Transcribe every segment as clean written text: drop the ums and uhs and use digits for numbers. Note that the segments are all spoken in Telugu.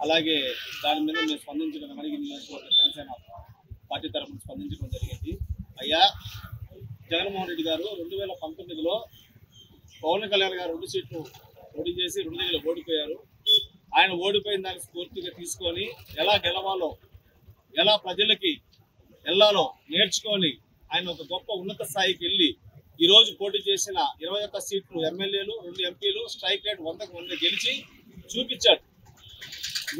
అలాగే దాని మీద మేము స్పందించడం మనకి నియోజకవర్గ జనసేన పార్టీ తరఫున స్పందించడం జరిగింది. అయ్యా జగన్మోహన్ రెడ్డి గారు 2019లో పవన్ కళ్యాణ్ గారు 2 సీట్లు పోటీ చేసి 2 దగ్గర ఓడిపోయారు. ఆయన ఓడిపోయిన దాన్ని స్ఫూర్తిగా తీసుకొని ఎలా గెలవాలో, ఎలా ప్రజలకి వెళ్ళాలో నేర్చుకొని ఆయన ఒక గొప్ప ఉన్నత స్థాయికి వెళ్ళి ఈరోజు పోటీ చేసిన 21 సీట్లు ఎమ్మెల్యేలు, 2 ఎంపీలు, స్ట్రైక్ రేట్ 100కు 100 గెలిచి చూపించాడు.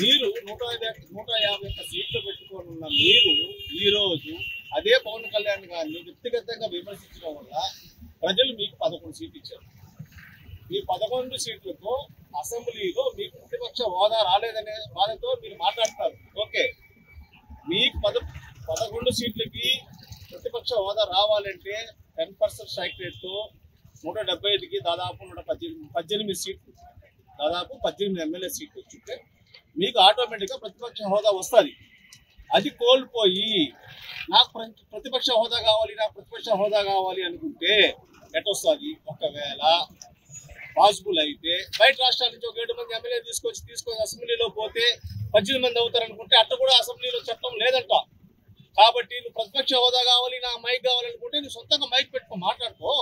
మీరు 151 సీట్లు పెట్టుకొని ఉన్న మీరు ఈరోజు అదే పవన్ కళ్యాణ్ గారిని వ్యక్తిగతంగా విమర్శించడం వల్ల ప్రజలు మీకు 11 సీట్లు ఇచ్చారు. ఈ 11 సీట్లతో అసెంబ్లీలో మీకు ప్రతిపక్ష హోదా రాలేదనే బాధతో మీరు మాట్లాడతారు. ఓకే, మీకు 11 సీట్లకి ప్రతిపక్ష హోదా రావాలంటే 10% స్ట్రైక్ రేట్తో 175కి దాదాపు 118 సీట్లు, దాదాపు 18 ఎమ్మెల్యే సీట్లు వచ్చుంటే మీకు ఆటోమేటిక్గా ప్రతిపక్ష హోదా వస్తుంది. అది కోల్పోయి నాకు ప్రతిపక్ష హోదా కావాలి, నాకు ప్రతిపక్ష హోదా కావాలి అనుకుంటే ఎటొస్తుంది? ఒకవేళ పాసిబుల్ అయితే బయట రాష్ట్రాల నుంచి ఒక 7 మంది ఎమ్మెల్యే తీసుకొని అసెంబ్లీలో పోతే 18 మంది అవుతారనుకుంటే అట్ట కూడా అసెంబ్లీలో చట్టం లేదంట. కాబట్టి నువ్వు ప్రతిపక్ష హోదా కావాలి, నా మైక్ కావాలనుకుంటే నువ్వు సొంతంగా మైక్ పెట్టుకో, మాట్లాడుకో.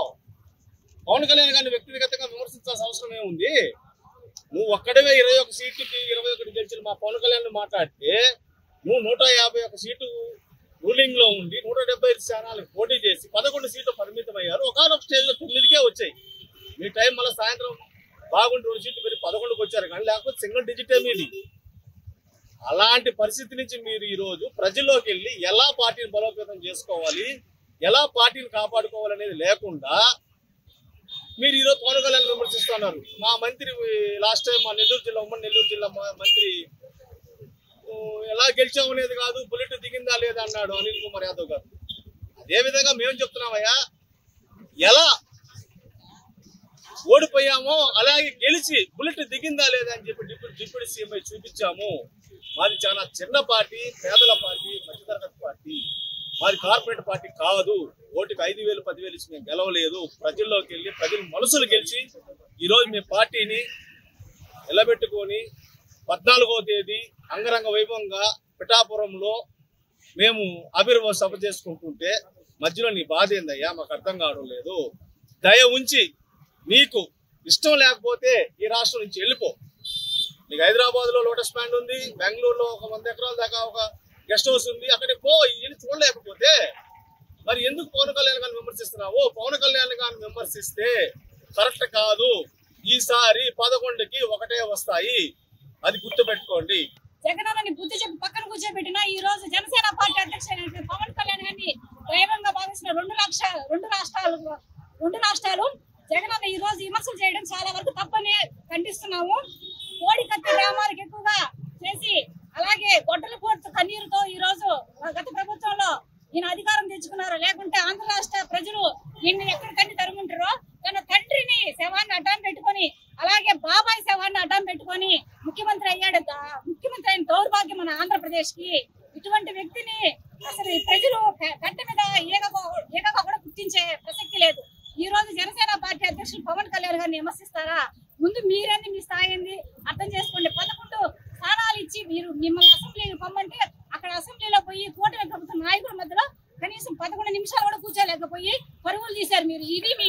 పవన్ కళ్యాణ్ గారిని వ్యక్తిగతంగా విమర్శించాల్సిన అవసరం ఏముంది? నువ్వు ఒక్కడవే 21 సీట్లకి 21 గెలిచిన మా పవన్ కళ్యాణ్ మాట్లాడితే నువ్వు 151 సీటు రూలింగ్ లో ఉండి 175 స్థానాలకు పోటీ చేసి 11 సీట్లు పరిమితమయ్యారు. ఒకనొక స్టేజ్లో 9కే వచ్చాయి. మీ టైం మళ్ళీ సాయంత్రం బాగుండి 2 సీట్లు పెరిగి 11కి వచ్చారు, కానీ లేకపోతే సింగిల్ డిజిటే మీది. అలాంటి పరిస్థితి నుంచి మీరు ఈరోజు ప్రజల్లోకి వెళ్ళి ఎలా పార్టీని బలోపేతం చేసుకోవాలి, ఎలా పార్టీని కాపాడుకోవాలనేది లేకుండా మీరు ఈరోజు పవన్ కళ్యాణ్ విమర్శిస్తున్నారు. మా మంత్రి లాస్ట్ టైం మా ఉమ్మడి నెల్లూరు జిల్లా మంత్రి ఎలా గెలిచామనేది కాదు, బుల్లెట్ దిగిందా లేదా అన్నాడు అనిల్ కుమార్ యాదవ్ గారు. అదేవిధంగా మేము చెప్తున్నామయ్యా, ఎలా ఓడిపోయామో అలాగే గెలిచి బుల్లెట్ దిగిందా లేదా అని చెప్పి డిప్యూటీ సీఎం చూపించాము. మాది చాలా చిన్న పార్టీ, పేదల పార్టీ, మధ్యతరగతి పార్టీ, మాది కార్పొరేట్ పార్టీ కాదు. ఓటుకు 5,000 10,000 ఇచ్చి మేము గెలవలేదు. ప్రజల్లోకి వెళ్ళి ప్రజల మనసులు గెలిచి ఈరోజు మేము పార్టీని నిలబెట్టుకొని 14వ తేదీ అంగరంగ వైభవంగా పిఠాపురంలో మేము ఆవిర్భావ సభ చేసుకుంటుంటే మధ్యలో నీ బాధ ఏందయ్యా మాకు అర్థం కావడం లేదు. దయ ఉంచి నీకు ఇష్టం లేకపోతే ఈ రాష్ట్రం నుంచి వెళ్ళిపో. నీకు హైదరాబాద్లో లోటస్ ప్యాండ్ ఉంది, బెంగళూరులో ఒక 100 ఎకరాల దాకా ఒక గెస్ట్ హౌస్ ఉంది, అక్కడికి పో. ఇవన్నీ చూడలేకపోతే మరి ఎందుకు పవన్ కళ్యాణ్ గారిని విమర్శిస్తున్నావు? పవన్ కళ్యాణ్ గారిని విమర్శిస్తే కరెక్ట్ కాదు. ఈసారి 11కి 1 వస్తాయి, అది గుర్తుపెట్టుకోండి. జగనన్నని బుద్ధి చెప్పి పక్కన కూర్చోబెట్టిన ఈ రోజు జనసేన పార్టీ అధ్యక్షుడు పవన్ కళ్యాణ్ గారిని దైవంగా భావిస్తున్న రెండు రాష్ట్రాలు జగనన్న ఈ రోజు విమర్శలు చేయడం చాలా వరకు తప్పని ఖండిస్తున్నాము. కోడికత్తి గ్రామాలకు ఎక్కువగా చేసి అలాగే గొడ్డల పోటు కన్నీరుతో ఈ రోజు గత ప్రభుత్వంలో ఈయన అధికారం తెచ్చుకున్నారు. లేకుంటే ఆంధ్ర రాష్ట్ర ప్రజలు నిన్ను ఎక్కడికంటే తరుగుంటారో తన తండ్రిని శవాన్ని అడ్డం పెట్టుకొని అలాగే బాబాయ్ శవాన్ని అడ్డం పెట్టుకొని ముఖ్యమంత్రి అయ్యాడు. ముఖ్యమంత్రి అయిన దౌర్భాగ్యం మన ఆంధ్రప్రదేశ్ కి. ఇటువంటి వ్యక్తిని అసలు ప్రజలు గంట మీద ఏగగా కూడా గుర్తించే ప్రసక్తి లేదు. ఈ రోజు జనసేన పార్టీ అధ్యక్షులు పవన్ కళ్యాణ్ గారిని విమర్శిస్తారా? ముందు మీరేంది, మీ స్థాయి ఏంది అర్థం చేసుకోండి. 11 స్థానాలు ఇచ్చి మిమ్మల్ని అసెంబ్లీకి పొమ్మంటే అక్కడ అసెంబ్లీలో పోయి కూటమి ప్రభుత్వ నాయకుల మధ్యలో కనీసం 11 నిమిషాలు కూడా కూర్చోలేకపోయి పరుగులు తీశారు మీరు. ఇది మీ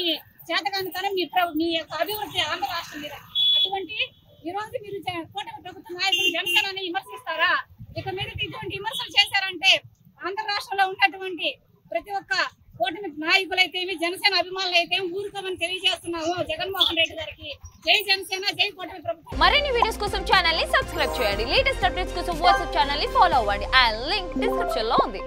చేతకానితనం, మీ యొక్క అభివృద్ధి ఆంధ్ర రాష్ట్రం మీద. అటువంటి ఈ రోజు మీరు కూటమి ప్రభుత్వ నాయకులు జనసేనని విమర్శిస్తారా? ఇక మీద ఇటువంటి విమర్శలు చేశారంటే ఆంధ్ర రాష్ట్రంలో ఉన్నటువంటి ప్రతి ఒక్క కూటమి నాయకులైతేమి జనసేన అభిమానులు అయితే ఊరుకోమని తెలియజేస్తున్నాము జగన్మోహన్ రెడ్డి గారికి. జై జనసేన, జై కూటమి ప్రభుత్వం. మరిన్ని వీడియోస్ కోసం ఛానల్ ని సబ్స్క్రైబ్ చేయండి. లేటెస్ట్ అప్డేట్స్ కోసం వాట్సాప్ ఛానల్ ని ఫాలో అవ్వండి. ఆ లింక్ డిస్క్రిప్షన్ లో ఉంది.